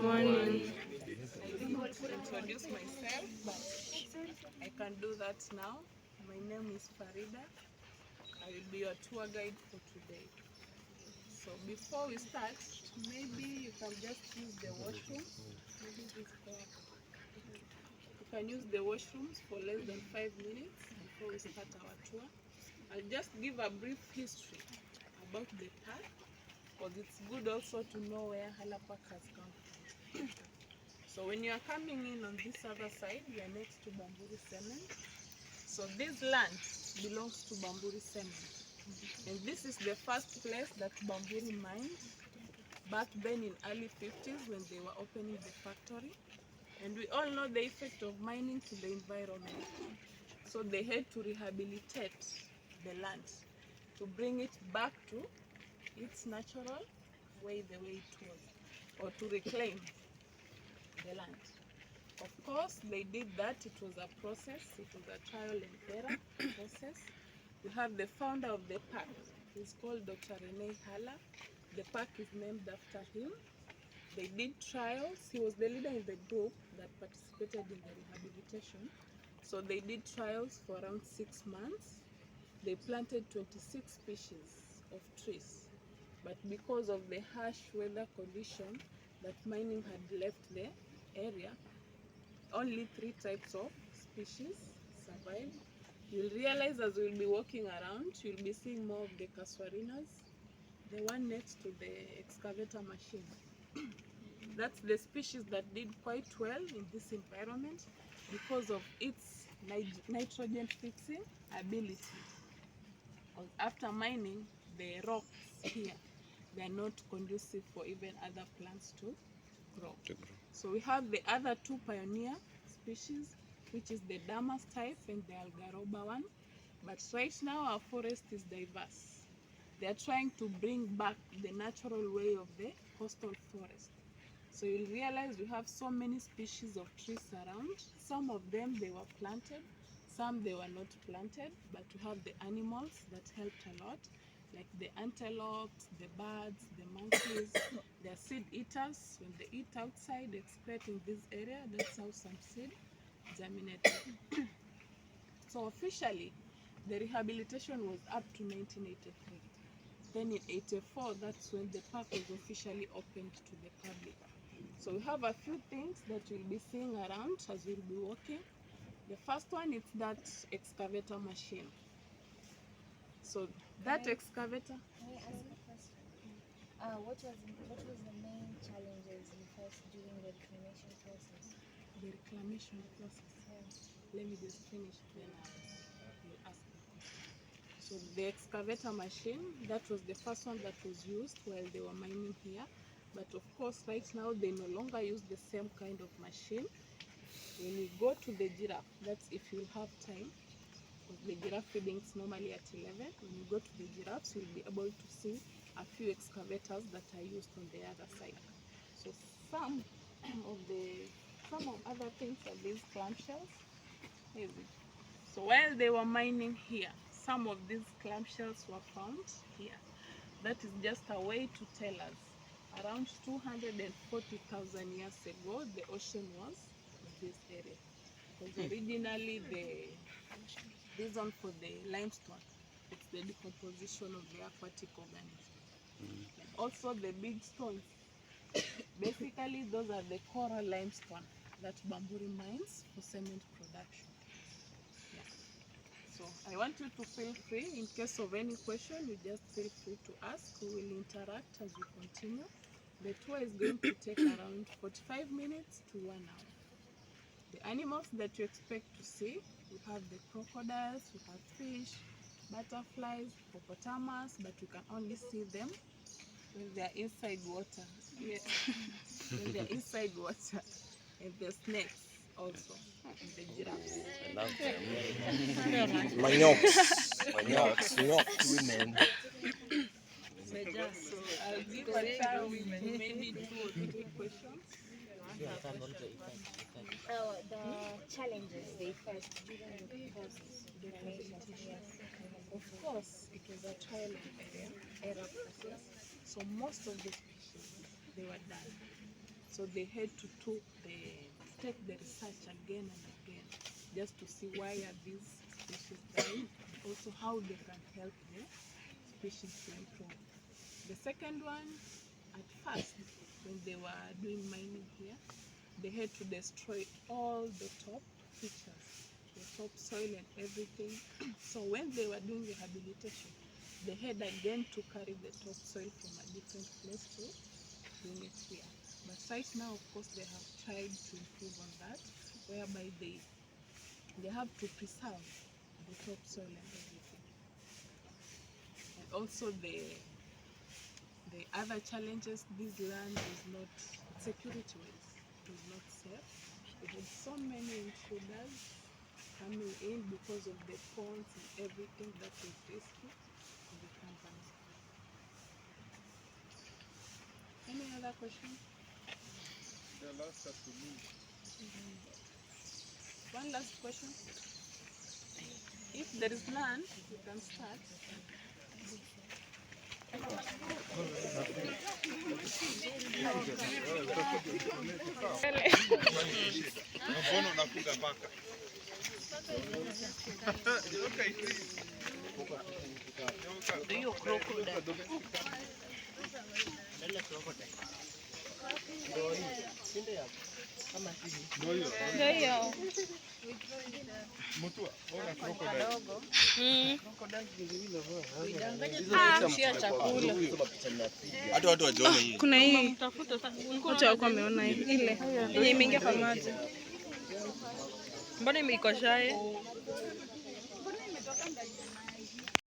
Morning. I didn't introduce myself, but I can do that now. My name is Farida. I will be your tour guide for today. So before we start, maybe you can just use the washroom. Maybe this part. You can use the washrooms for less than 5 minutes before we start our tour. I'll just give a brief history about the park, because it's good also to know where Hallar Park has come from. So when you are coming in on this other side, we are next to Bamburi Cement. So this land belongs to Bamburi Cement. And this is the first place that Bamburi mined back then in early 50s when they were opening the factory. And we all know the effect of mining to the environment. So they had to rehabilitate the land to bring it back to its natural way, the way it was, or to reclaim the land. Of course, they did that. It was a process. It was a trial and error process. We have the founder of the park. He's called Dr. Rene Hallar. The park is named after him. They did trials. He was the leader in the group that participated in the rehabilitation. So they did trials for around 6 months. They planted 26 species of trees. But because of the harsh weather condition that mining had left the area, only 3 types of species survive. You'll realize as we'll be walking around, you'll be seeing more of the casuarinas, the one next to the excavator machine. That's the species that did quite well in this environment because of its nitrogen fixing ability. After mining, the rocks here, they are not conducive for even other plants to grow. So we have the other 2 pioneer species, which is the Damas type and the Algaroba one. But right now our forest is diverse. They are trying to bring back the natural way of the coastal forest. So you'll realize we have so many species of trees around. Some of them they were planted, some they were not planted, but we have the animals that helped a lot, like the antelopes, the birds, the monkeys. They're seed eaters. When they eat outside, they excrete in this area. That's how some seed germinated. So officially, the rehabilitation was up to 1983. Then in 84, that's when the park was officially opened to the public. So we have a few things that you'll be seeing around as you'll be walking. The first one is that excavator machine. So that excavator. Can I ask a question? What was the main challenges you faced during the reclamation process? The reclamation process. Yeah. Let me just finish, then you'll ask the question. So the excavator machine, that was the first one that was used while they were mining here. But of course, right now they no longer use the same kind of machine. When you go to the giraffe, that's if you'll have time, because the giraffe feeding is normally at 11. When you go to the giraffes, you'll be able to see a few excavators that are used on the other side. So some of other things are these clamshells. So while they were mining here, some of these clamshells were found here. That is just a way to tell us around 240,000 years ago, the ocean was in this area. Because originally the reason for the limestone, it's the decomposition of the aquatic organisms. And also the big stones. Basically, those are the coral limestone that Bamburi mines for cement production. Yeah. So I want you to feel free. In case of any question, you just feel free to ask. We will interact as we continue. The tour is going to take around 45 minutes to 1 hour. The animals that you expect to see, we have the crocodiles, we have fish, butterflies, hippopotamus, but you can only see them when they are inside water. Yes. When they are inside water. And the snakes also, and the giraffes. I love them. Maniox women. So I'll give a chance to maybe 2 or 3 questions. The challenges they faced during the process of reclamation. Yes. Of course, it was a trial and error process. So most of the species, they were done. So they had to take the research again and again, just to see why are these species dying, also how they can help the species to improve. The second one, at first, when they were doing mining here, they had to destroy all the top features, the top soil and everything. So when they were doing rehabilitation, they had again to carry the topsoil from a different place to bring it here. But right now, of course, they have tried to improve on that, whereby they have to preserve the topsoil and everything. And also the other challenges, this land is not security-wise, it is not safe. We had so many intruders coming in because of the ponds and everything that was risky for the company. Any other question? They'll ask us to move. One last question. If there is none, we can start. Mbona unafuga paka? Hiyo crocodile. Ndio hiyo. Mutua, ona crocodile. Sio chakula. Hata watu wajione hii. Kuna hii. Watu wako wameona hii ile yenye imeingia kwa maji. Mbona iko shaye?